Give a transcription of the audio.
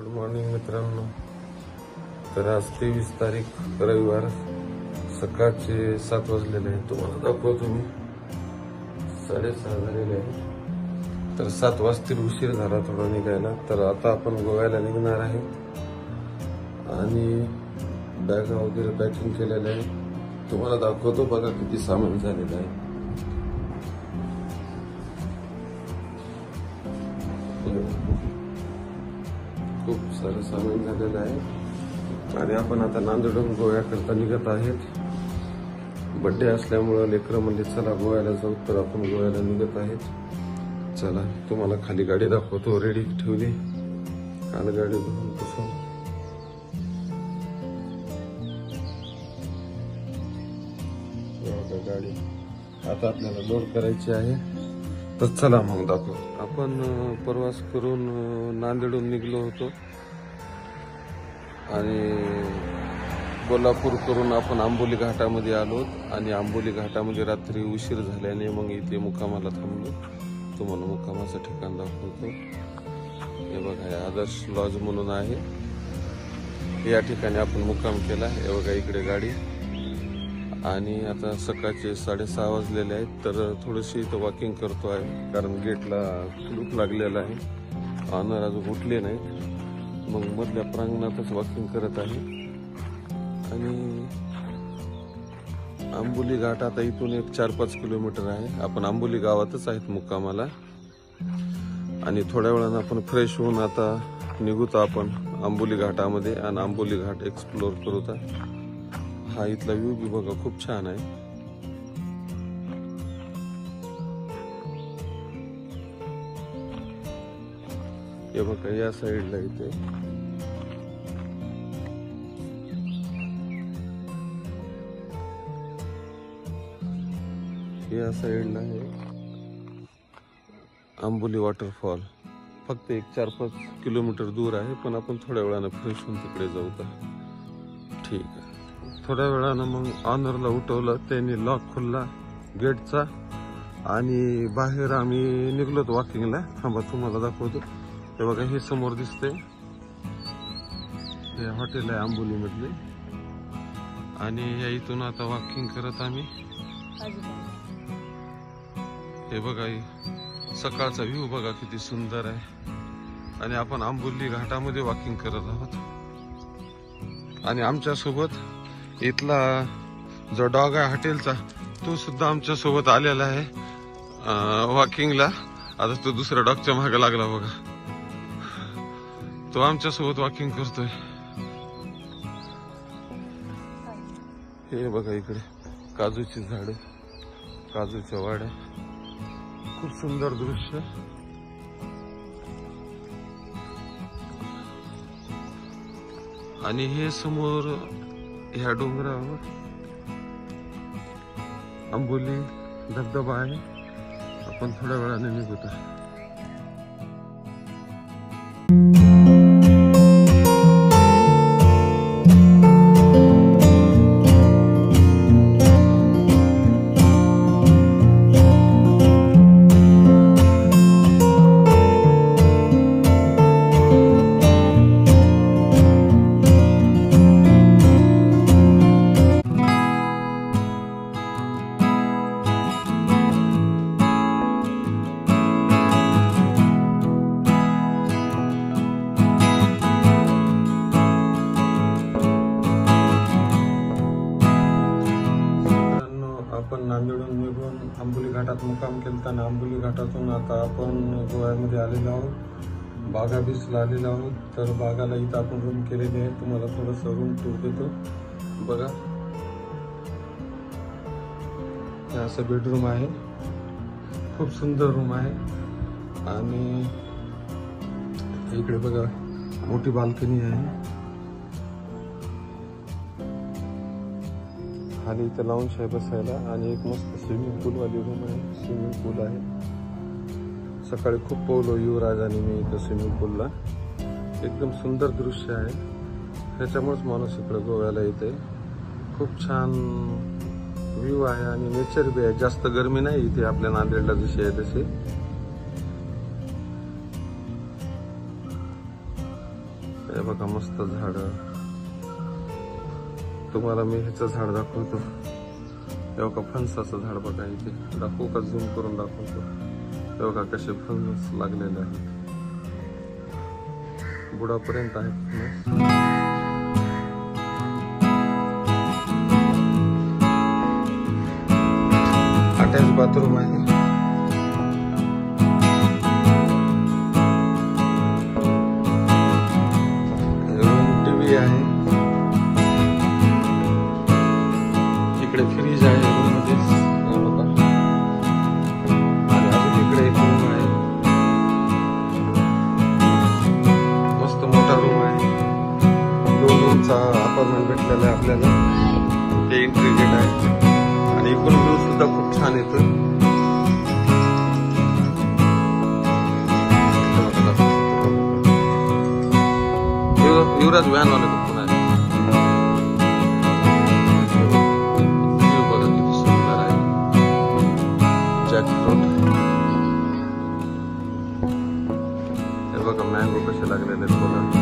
Good morning मित्रांनो. तर आज 23 तारीख रविवार, सकाळचे 7 वाजलेले आहे. तुम्हाला दाखवतो मी 6:30 झालेले आहे. तर 7 वाजतील, उशीर झाला थोडा निघायला. तर आता आपण गोव्याला निघणार आहे आणि बॅग वगैरे पॅकिंग केलेलं आहे. तुम्हाला दाखवतो बघा किती सामान झालेलं आहे. खूप सारं सामान झालेलं आहे आणि आपण आता नांदेडहून गोव्याकरता निघत आहेत. बर्थडे असल्यामुळं लेकरं म्हणजे चला गोव्याला जाऊ, तर आपण गोव्याला निघत आहेत. चला तुम्हाला खाली गाडी दाखवतो, रेडी ठेवली. काल गाडी धुवून पुसून गाडी आता आपल्याला लोड करायची आहे. तर चला मग दाखव. आपण प्रवास करून नांदेडहून निघलो होतो आणि कोल्हापूर करून आपण आंबोली घाटामध्ये आलो आणि आंबोली घाटामध्ये रात्री उशीर झाल्याने मग इथे मुक्कामाला थांबलो. तुम्हाला मुक्कामाचं ठिकाण दाखवतो. हे बघा, हे आदर्श लॉज म्हणून आहे. या ठिकाणी आपण मुक्काम केला. हे बघा इकडे गाडी. आणि आता सकाळचे 6:30 वाजलेले आहेत. तर थोडीशी इथं वॉकिंग करतो आहे, कारण गेटला कुलूप लागलेला आहे. ऑनर अजून उठले नाहीत. मग मधल्या प्रांगणातच वॉकिंग करत आहे. आणि आंबोली घाट आता इथून एक 4-5 किलोमीटर आहे. आपण आंबोली गावातच आहेत मुक्कामाला. आणि थोड्या वेळानं आपण फ्रेश होऊन आता निघूत आपण आंबोली घाटामध्ये आणि आंबोली घाट एक्सप्लोर करूत. हा इथला व्ह्यू बी बघा, खूप छान आहे. हे बघा या साईडला इथे या साईडला आहे आंबोली वॉटरफॉल. फक्त एक 4-5 किलोमीटर दूर आहे, पण आपण थोड्या वेळानं फ्रेश होऊन तिकडे जाऊ. ठीक आहे. थोड्या वेळानं मग ऑनरला उठवलं, त्यांनी लॉक खोलला गेटचा आणि बाहेर आम्ही निघलो वॉकिंगला. थांबा तुम्हाला दाखवतो. हे बघा, हे समोर दिसते, हे हॉटेल आहे आंबोली मधले. आणि या इथून आता वॉकिंग करत आम्ही. हे बघा सकाळचा व्ह्यू बघा किती सुंदर आहे. आणि आपण आंबोली घाटामध्ये वॉकिंग करत आहोत. आणि आमच्या सोबत इथला जो डॉग आहे हॉटेलचा, तो सुद्धा आमच्या सोबत आलेला आहे वॉकिंगला. आता तो दुसऱ्या डॉगच्या मागे लागला बघा. तो आमच्या सोबत वॉकिंग करतोय. हे बघा इकडे काजूची झाडं, काजूच्या वाड्या. खूप सुंदर दृश्य. आणि हे समोर ह्या डोंगरावर आंबोली धबधबा आहे. आपण थोड्या वेळाने निघूत. आपण नांदेडहून निघून आंबोली घाटात मुक्काम केलताना आंबोली घाटातून आता आपण गोव्यामध्ये आलेलो आहोत. बागा बीचला आलेलो आहोत. तर बागाला इथं आपण रूम केलेली आहे. तुम्हाला थोडंसं रूम टूर देतो बघा. हे असं बेडरूम आहे. खूप सुंदर रूम आहे. आणि इकडे बघा मोठी बाल्कनी आहे. खाली इथं लाऊंज आहे बसायला. आणि एक मस्त स्विमिंग पूल वाली रूम आहे. स्विमिंग पूल आहे. सकाळी खूप पोहलो युवराज आणि मी इथं स्विमिंग पूलला. एकदम सुंदर दृश्य आहे. त्याच्यामुळेच माणूस इकडे गोव्याला येते. खूप छान व्ह्यू आहे आणि नेचर बी आहे. जास्त गरमी नाही इथे आपल्या नांदेडला जशी आहे तशी. हे बघा मस्त झाड. तुम्हाला मी ह्याचं झाड दाखवतो. हे बघा फणसाचं झाड बघा इथे. दाखवू का? झूम करून दाखवतो. हे बघा कसे फणस लागलेले आहेत. बुडापर्यंत आहेत फणस. अटॅच बाथरूम आहे. रूम टीव्ही आहे. इकडे फ्रीज आहे रूम मध्ये. आणि अजून इकडे एक रूम आहे. मस्त मोठा रूम आहे. 2 रूमचा अपार्टमेंट भेटलेला आहे आपल्याला. ते एंट्री गेट आहे. आणि इकडून व्ह्यू सुद्धा खूप छान येतो. युवराज व्हॅन वाले पण आहे. व्ह्यू बघा किती सुंदर आहे. जॅकफ्रूट. हे बघा मँगो कसे लागलेले आहेत बघा.